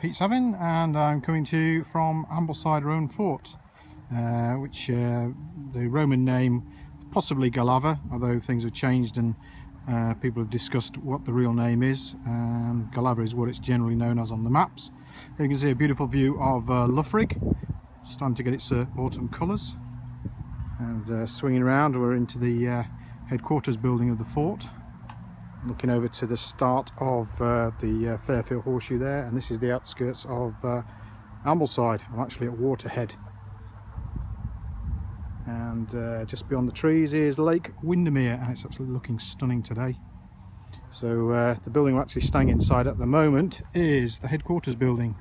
Pete Savin, and I'm coming to you from Ambleside Roman Fort, which the Roman name possibly Galava, although things have changed and people have discussed what the real name is. Galava is what it's generally known as on the maps. Here you can see a beautiful view of Loughrig. It's time to get its autumn colours, and swinging around we're into the headquarters building of the fort, looking over to the start of the Fairfield Horseshoe there, and this is the outskirts of Ambleside. I'm actually at Waterhead, and just beyond the trees is Lake Windermere, and it's absolutely looking stunning today. So the building we're actually staying inside at the moment is the headquarters building,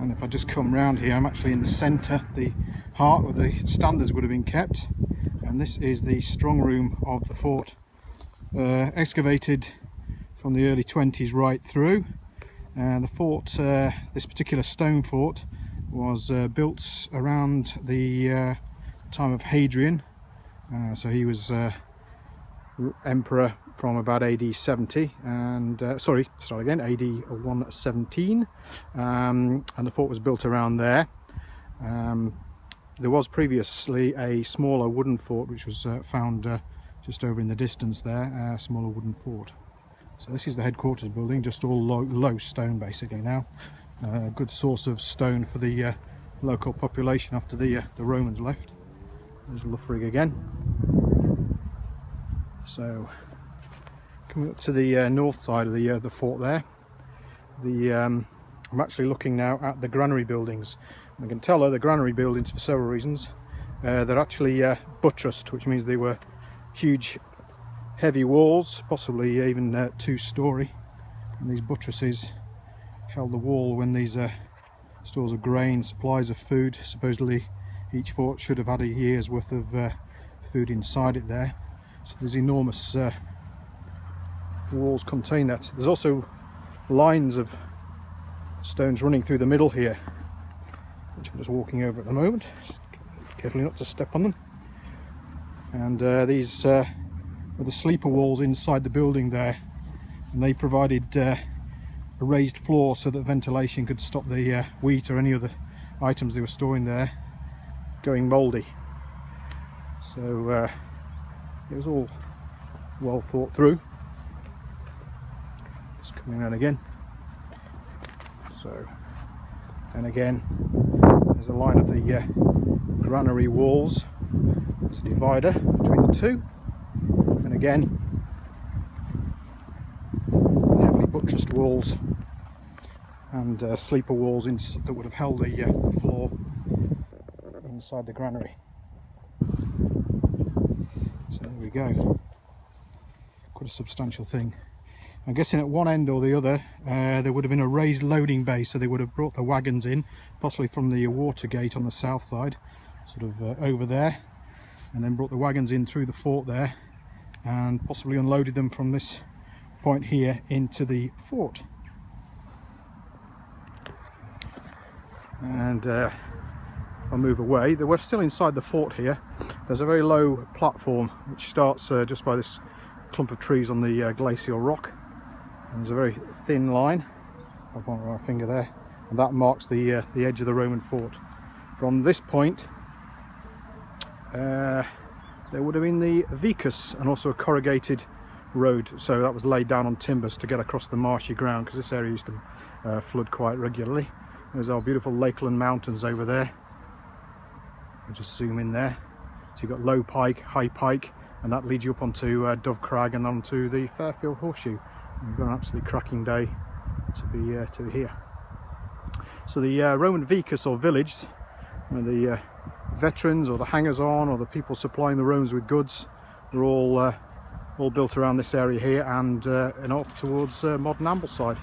and if I just come round here, I'm actually in the centre, the heart where the standards would have been kept, and this is the strong room of the fort. Excavated from the early 20s right through. The fort, this particular stone fort, was built around the time of Hadrian. So he was emperor from about AD 70, and AD 117, and the fort was built around there. There was previously a smaller wooden fort which was found just over in the distance there, a smaller wooden fort. So this is the headquarters building, just all low stone basically now. A good source of stone for the local population after the Romans left. There's Loughrig again. So coming up to the north side of the fort there, I'm actually looking now at the Granary buildings. And I can tell the Granary buildings for several reasons. They're actually buttressed, which means they were huge heavy walls, possibly even 2-storey, and these buttresses held the wall when these stores of grain, supplies of food, supposedly each fort should have had a year's worth of food inside it there. So these enormous walls contain that. There's also lines of stones running through the middle here, which I'm just walking over at the moment, just carefully not to step on them. And these were the sleeper walls inside the building there, and they provided a raised floor so that ventilation could stop the wheat or any other items they were storing there going mouldy. So it was all well thought through. Just coming around again. So, and again, there's a line of the granary walls. There's a divider between the two, and again heavily buttressed walls and sleeper walls that would have held the floor inside the granary. So there we go, quite a substantial thing. I'm guessing at one end or the other there would have been a raised loading bay, so they would have brought the wagons in, possibly from the water gate on the south side, sort of over there, and then brought the wagons in through the fort there and possibly unloaded them from this point here into the fort. And if I move away, we're still inside the fort here. There's a very low platform which starts just by this clump of trees on the glacial rock, and there's a very thin line, I'll point my finger there, and that marks the edge of the Roman fort. From this point there would have been the vicus and also a corrugated road, so that was laid down on timbers to get across the marshy ground, because this area used to flood quite regularly. There's our beautiful Lakeland Mountains over there. I'll just zoom in there. So you've got Low Pike, High Pike, and that leads you up onto Dove Crag and onto the Fairfield Horseshoe. And we've got an absolutely cracking day to be here. So the Roman vicus, or village, where the veterans or the hangers-on or the people supplying the Romans with goods, they're all built around this area here, and off towards modern Ambleside.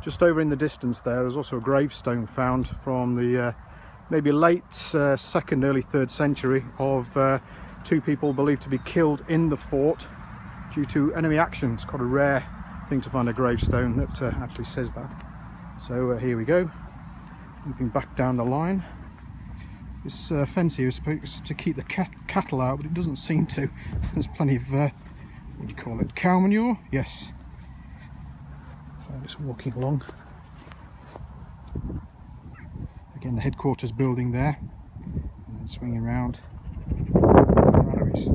Just over in the distance there's also a gravestone found from the maybe late 2nd, early 3rd century of 2 people believed to be killed in the fort due to enemy action. It's quite a rare thing to find a gravestone that actually says that. So here we go, moving back down the line. This fence here is supposed to keep the cattle out, but it doesn't seem to. There's plenty of, what do you call it, cow manure? Yes. So just walking along. Again, the headquarters building there, and then swinging around granaries.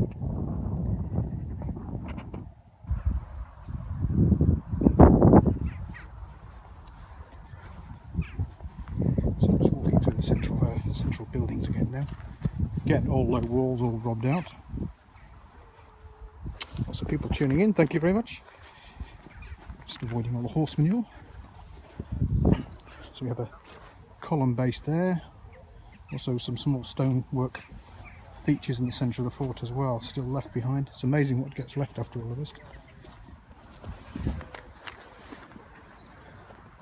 So I'm just walking through the central buildings again now. Again, all low walls, all robbed out. Lots of people tuning in, thank you very much. Just avoiding all the horse manure. So we have a column base there, also some small stonework features in the centre of the fort as well, still left behind. It's amazing what gets left after all of this.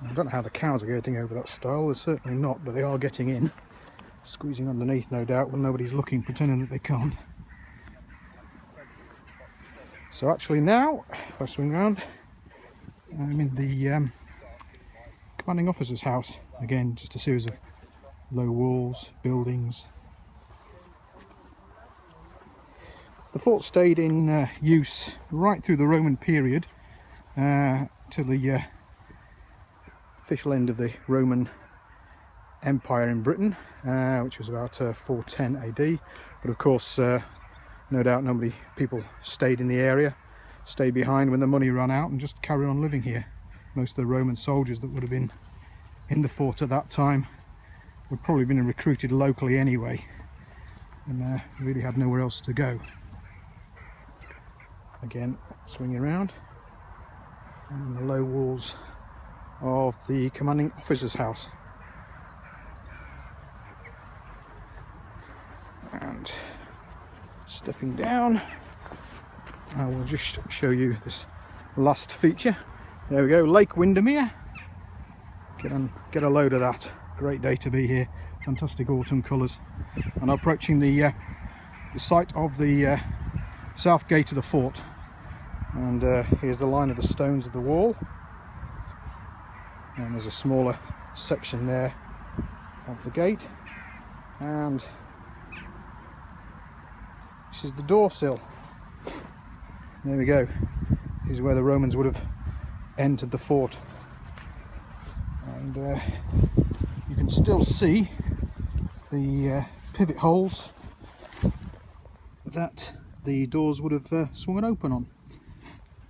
I don't know how the cows are getting over that stile, they're certainly not, but they are getting in. Squeezing underneath, no doubt, when nobody's looking, pretending that they can't. So actually now, if I swing round, I'm in the commanding officer's house. Again, just a series of low walls, buildings. The fort stayed in use right through the Roman period, till the official end of the Roman Empire in Britain, which was about 410 AD. But of course, no doubt people stayed in the area, stayed behind when the money ran out, and just carried on living here. Most of the Roman soldiers that would have been in the fort at that time would probably have been recruited locally anyway, and really had nowhere else to go. Again, swinging around, and the low walls of the commanding officer's house. And stepping down, I will just show you this last feature. There we go, Lake Windermere. Get a load of that. Great day to be here. Fantastic autumn colours. And approaching the site of the south gate of the fort. And here's the line of the stones of the wall. And there's a smaller section there of the gate. And this is the door sill. There we go. This is where the Romans would have entered the fort. And you can still see the pivot holes that the doors would have swung open on.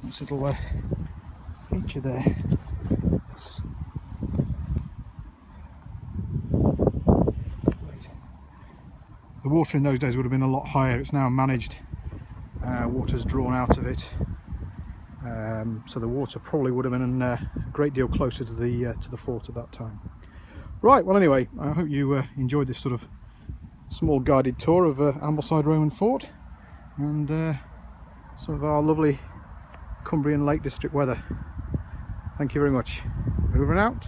Nice little feature there. The water in those days would have been a lot higher. It's now managed. Water's drawn out of it, so the water probably would have been a great deal closer to the fort at that time. Right, well anyway, I hope you enjoyed this sort of small guided tour of Ambleside Roman Fort and some of our lovely Cumbrian Lake District weather. Thank you very much. Over and out.